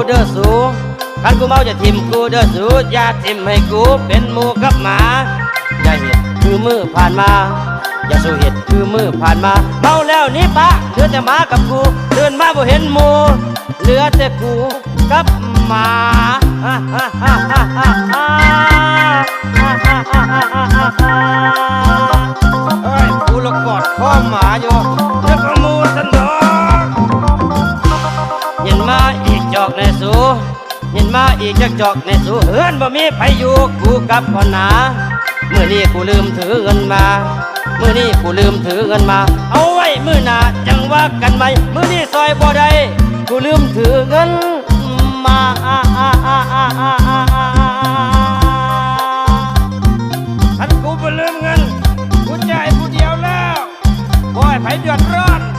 เด้อสูคันกูเมาจะทิมกูเด้อสูอย่าทิมให้กูเป็นหมูกับหมาอย่าเห็ดคือมือผ่านมาอย่าสู้เห็ดคือมือผ่านมาเมาแล้วนี่ปะเหลือแต่หมากับกูเดินมาบ่เห็นหมูเหลือแต่กูกับหมาเฮ้ยกูละกอดข้อหมาอยู่เจ้าขโมยสันดอกเย็นมาอีกจอกในสูเย็นมาอีกจักจอกในสูเฮือนบ่มีไปอยู่กูกับพ่อหนาเมื่อนี้กูลืมถือเงินมาเมื่อนี้กูลืมถือเงินมาเอาไว้มื้อหน้าจังว่ากันไหมมื้อนี้ซอยบ่ได้กูลืมถือเงินมาอันกูบ่ลืมเงินกูจ่ายผู้เดียวแล้วบ่ให้ไผเดือด